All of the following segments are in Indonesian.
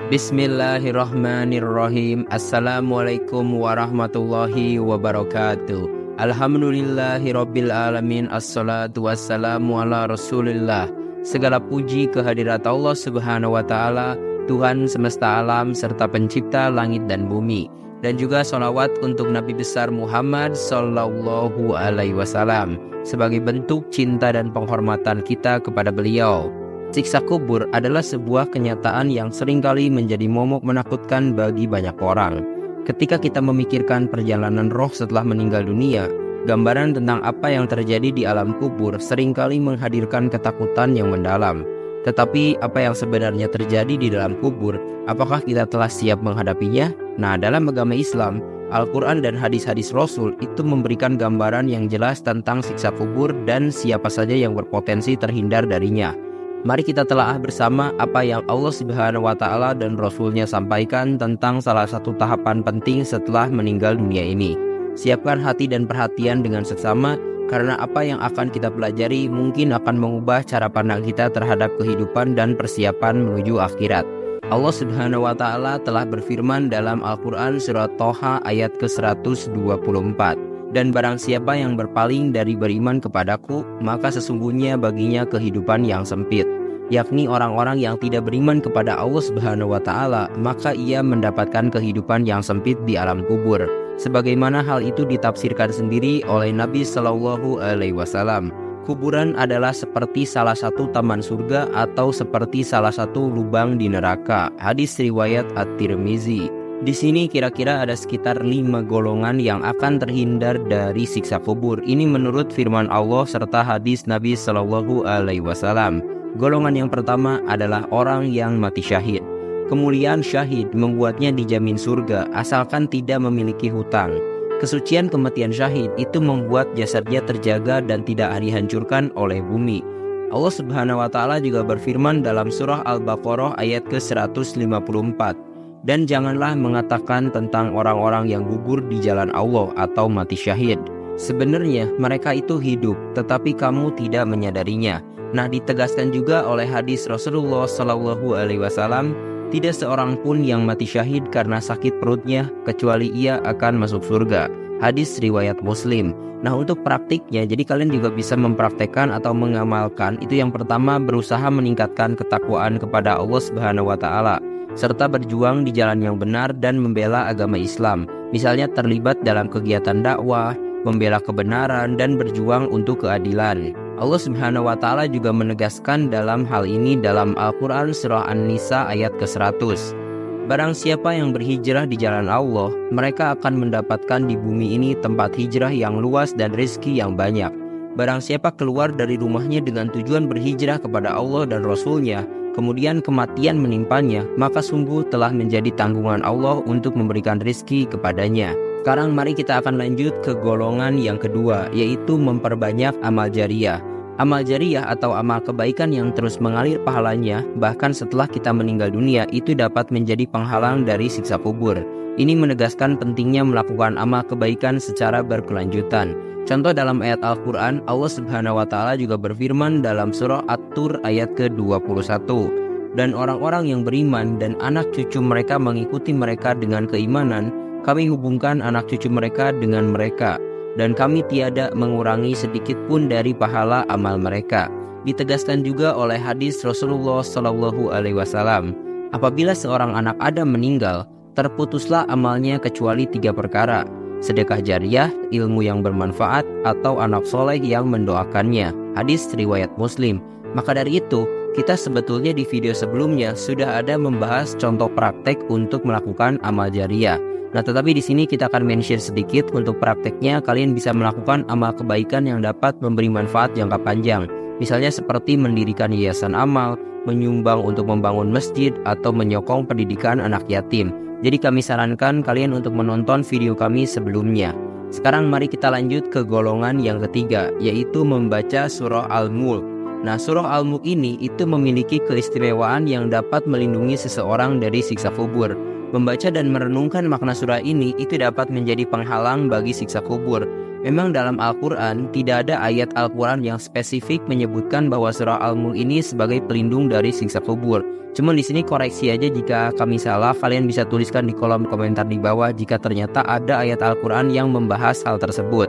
Bismillahirrahmanirrahim. Assalamualaikum warahmatullahi wabarakatuh. Alhamdulillahirabbil alamin. Assalatu wassalamu ala Rasulillah. Segala puji kehadirat Allah Subhanahu wa taala, Tuhan semesta alam serta pencipta langit dan bumi. Dan juga sholawat untuk Nabi besar Muhammad sallallahu alaihi wasallam sebagai bentuk cinta dan penghormatan kita kepada beliau. Siksa kubur adalah sebuah kenyataan yang seringkali menjadi momok menakutkan bagi banyak orang. Ketika kita memikirkan perjalanan roh setelah meninggal dunia, gambaran tentang apa yang terjadi di alam kubur seringkali menghadirkan ketakutan yang mendalam. Tetapi apa yang sebenarnya terjadi di dalam kubur, apakah kita telah siap menghadapinya? Nah, dalam agama Islam, Al-Quran dan hadis-hadis Rasul itu memberikan gambaran yang jelas tentang siksa kubur dan siapa saja yang berpotensi terhindar darinya. Mari kita telaah bersama apa yang Allah Subhanahu wa taala dan Rasul-Nya sampaikan tentang salah satu tahapan penting setelah meninggal dunia ini. Siapkan hati dan perhatian dengan seksama, karena apa yang akan kita pelajari mungkin akan mengubah cara pandang kita terhadap kehidupan dan persiapan menuju akhirat. Allah Subhanahu wa taala telah berfirman dalam Al-Quran surat Toha ayat ke-124. Dan barang siapa yang berpaling dari beriman kepadaku, maka sesungguhnya baginya kehidupan yang sempit, yakni orang-orang yang tidak beriman kepada Allah Subhanahu wa taala, maka ia mendapatkan kehidupan yang sempit di alam kubur. Sebagaimana hal itu ditafsirkan sendiri oleh Nabi Shallallahu alaihi wasallam. Kuburan adalah seperti salah satu taman surga atau seperti salah satu lubang di neraka. Hadis riwayat At-Tirmizi. Di sini kira-kira ada sekitar 5 golongan yang akan terhindar dari siksa kubur. Ini menurut firman Allah serta hadis Nabi Shallallahu alaihi wasallam. Golongan yang pertama adalah orang yang mati syahid. Kemuliaan syahid membuatnya dijamin surga asalkan tidak memiliki hutang. Kesucian kematian syahid itu membuat jasadnya terjaga dan tidak dihancurkan oleh bumi. Allah Subhanahu wa taala juga berfirman dalam surah Al-Baqarah ayat ke-154. Dan janganlah mengatakan tentang orang-orang yang gugur di jalan Allah atau mati syahid. Sebenarnya mereka itu hidup, tetapi kamu tidak menyadarinya. Nah, ditegaskan juga oleh hadis Rasulullah Shallallahu alaihi wasallam, tidak seorang pun yang mati syahid karena sakit perutnya, kecuali ia akan masuk surga. Hadis riwayat Muslim. Nah, untuk praktiknya, jadi kalian juga bisa mempraktekkan atau mengamalkan. Itu yang pertama, berusaha meningkatkan ketakwaan kepada Allah Subhanahu wa taala, serta berjuang di jalan yang benar dan membela agama Islam. Misalnya terlibat dalam kegiatan dakwah, membela kebenaran, dan berjuang untuk keadilan. Allah Subhanahu wa taala juga menegaskan dalam hal ini dalam Al-Quran surah An-Nisa ayat ke-100. Barang siapa yang berhijrah di jalan Allah, mereka akan mendapatkan di bumi ini tempat hijrah yang luas dan rezeki yang banyak. Barang siapa keluar dari rumahnya dengan tujuan berhijrah kepada Allah dan Rasul-Nya, kemudian kematian menimpanya, maka sungguh telah menjadi tanggungan Allah untuk memberikan rezeki kepadanya. Sekarang mari kita akan lanjut ke golongan yang kedua, yaitu memperbanyak amal jariyah. Amal jariyah atau amal kebaikan yang terus mengalir pahalanya, bahkan setelah kita meninggal dunia, itu dapat menjadi penghalang dari siksa kubur. Ini menegaskan pentingnya melakukan amal kebaikan secara berkelanjutan. Contoh dalam ayat Al-Quran, Allah Subhanahu wa taala juga berfirman dalam surah At-Tur ayat ke-21. Dan orang-orang yang beriman dan anak cucu mereka mengikuti mereka dengan keimanan, kami hubungkan anak cucu mereka dengan mereka, dan kami tiada mengurangi sedikit pun dari pahala amal mereka. Ditegaskan juga oleh hadis Rasulullah Shallallahu alaihi wasallam, apabila seorang anak Adam meninggal, terputuslah amalnya kecuali 3 perkara: sedekah jariyah, ilmu yang bermanfaat, atau anak soleh yang mendoakannya. Hadis riwayat Muslim. Maka dari itu, kita sebetulnya di video sebelumnya sudah ada membahas contoh praktek untuk melakukan amal jariyah. Nah, tetapi di sini kita akan mention sedikit untuk prakteknya. Kalian bisa melakukan amal kebaikan yang dapat memberi manfaat jangka panjang. Misalnya seperti mendirikan yayasan amal, menyumbang untuk membangun masjid, atau menyokong pendidikan anak yatim. Jadi kami sarankan kalian untuk menonton video kami sebelumnya. Sekarang mari kita lanjut ke golongan yang ketiga, yaitu membaca surah Al-Mulk. Nah, surah Al-Mulk ini itu memiliki keistimewaan yang dapat melindungi seseorang dari siksa kubur. Membaca dan merenungkan makna surah ini itu dapat menjadi penghalang bagi siksa kubur. Memang dalam Al-Quran tidak ada ayat Al-Quran yang spesifik menyebutkan bahwa surah Al-Mulk ini sebagai pelindung dari siksa kubur. Cuma di sini koreksi aja jika kami salah, kalian bisa tuliskan di kolom komentar di bawah jika ternyata ada ayat Al-Quran yang membahas hal tersebut.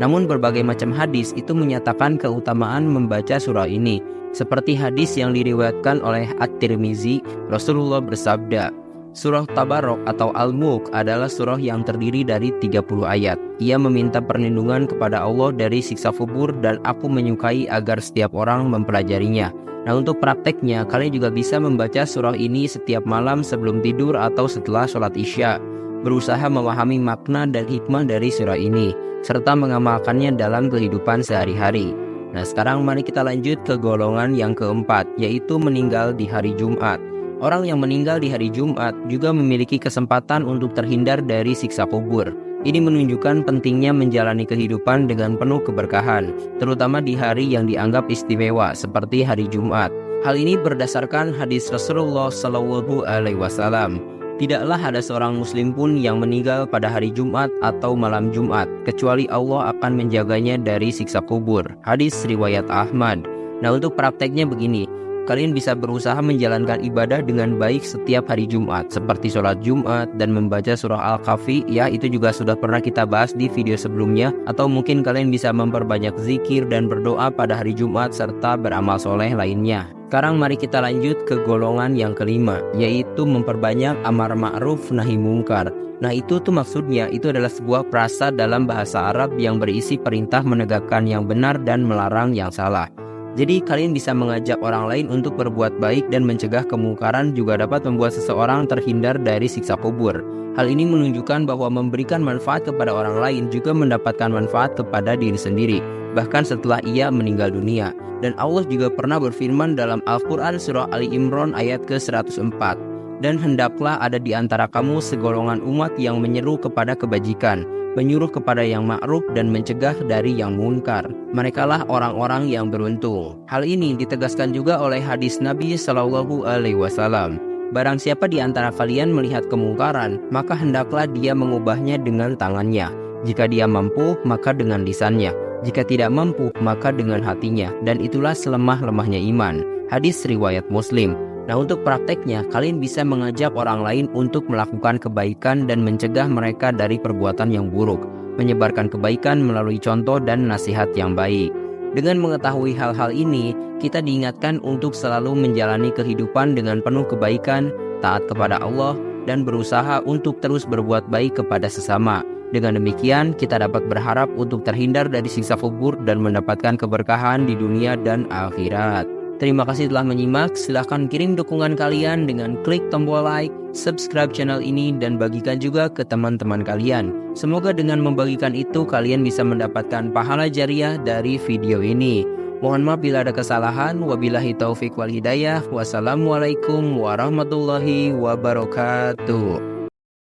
Namun berbagai macam hadis itu menyatakan keutamaan membaca surah ini. Seperti hadis yang diriwayatkan oleh At-Tirmizi, Rasulullah bersabda, surah Tabarok atau Al-Mulk adalah surah yang terdiri dari 30 ayat. Ia meminta perlindungan kepada Allah dari siksa kubur dan aku menyukai agar setiap orang mempelajarinya. Nah, untuk prakteknya, kalian juga bisa membaca surah ini setiap malam sebelum tidur atau setelah sholat isya. Berusaha memahami makna dan hikmah dari surah ini, serta mengamalkannya dalam kehidupan sehari-hari. Nah, sekarang mari kita lanjut ke golongan yang keempat, yaitu meninggal di hari Jumat. Orang yang meninggal di hari Jumat juga memiliki kesempatan untuk terhindar dari siksa kubur. Ini menunjukkan pentingnya menjalani kehidupan dengan penuh keberkahan, terutama di hari yang dianggap istimewa seperti hari Jumat. Hal ini berdasarkan hadis Rasulullah SAW. Tidaklah ada seorang muslim pun yang meninggal pada hari Jumat atau malam Jumat, kecuali Allah akan menjaganya dari siksa kubur. Hadis riwayat Ahmad. Nah, untuk prakteknya begini, kalian bisa berusaha menjalankan ibadah dengan baik setiap hari Jumat, seperti sholat Jumat dan membaca surah Al-Kahfi. Ya, itu juga sudah pernah kita bahas di video sebelumnya. Atau mungkin kalian bisa memperbanyak zikir dan berdoa pada hari Jumat serta beramal soleh lainnya. Sekarang mari kita lanjut ke golongan yang kelima, yaitu memperbanyak amar ma'ruf nahi mungkar. Nah, itu tuh maksudnya itu adalah sebuah frasa dalam bahasa Arab yang berisi perintah menegakkan yang benar dan melarang yang salah. Jadi kalian bisa mengajak orang lain untuk berbuat baik dan mencegah kemungkaran juga dapat membuat seseorang terhindar dari siksa kubur. Hal ini menunjukkan bahwa memberikan manfaat kepada orang lain juga mendapatkan manfaat kepada diri sendiri, bahkan setelah ia meninggal dunia. Dan Allah juga pernah berfirman dalam Al-Quran surah Ali Imran ayat ke-104. Dan hendaklah ada di antara kamu segolongan umat yang menyeru kepada kebajikan, menyuruh kepada yang ma'ruf dan mencegah dari yang munkar. Merekalah orang-orang yang beruntung. Hal ini ditegaskan juga oleh hadis Nabi SAW. Barang siapa di antara kalian melihat kemungkaran, maka hendaklah dia mengubahnya dengan tangannya. Jika dia mampu, maka dengan lisannya. Jika tidak mampu, maka dengan hatinya. Dan itulah selemah-lemahnya iman. Hadis riwayat Muslim. Nah, untuk prakteknya, kalian bisa mengajak orang lain untuk melakukan kebaikan dan mencegah mereka dari perbuatan yang buruk. Menyebarkan kebaikan melalui contoh dan nasihat yang baik. Dengan mengetahui hal-hal ini, kita diingatkan untuk selalu menjalani kehidupan dengan penuh kebaikan, taat kepada Allah, dan berusaha untuk terus berbuat baik kepada sesama. Dengan demikian, kita dapat berharap untuk terhindar dari siksa kubur dan mendapatkan keberkahan di dunia dan akhirat. Terima kasih telah menyimak. Silahkan kirim dukungan kalian dengan klik tombol like, subscribe channel ini, dan bagikan juga ke teman-teman kalian. Semoga dengan membagikan itu, kalian bisa mendapatkan pahala jariah dari video ini. Mohon maaf bila ada kesalahan. Wabillahi taufik wal hidayah. Wassalamualaikum warahmatullahi wabarakatuh.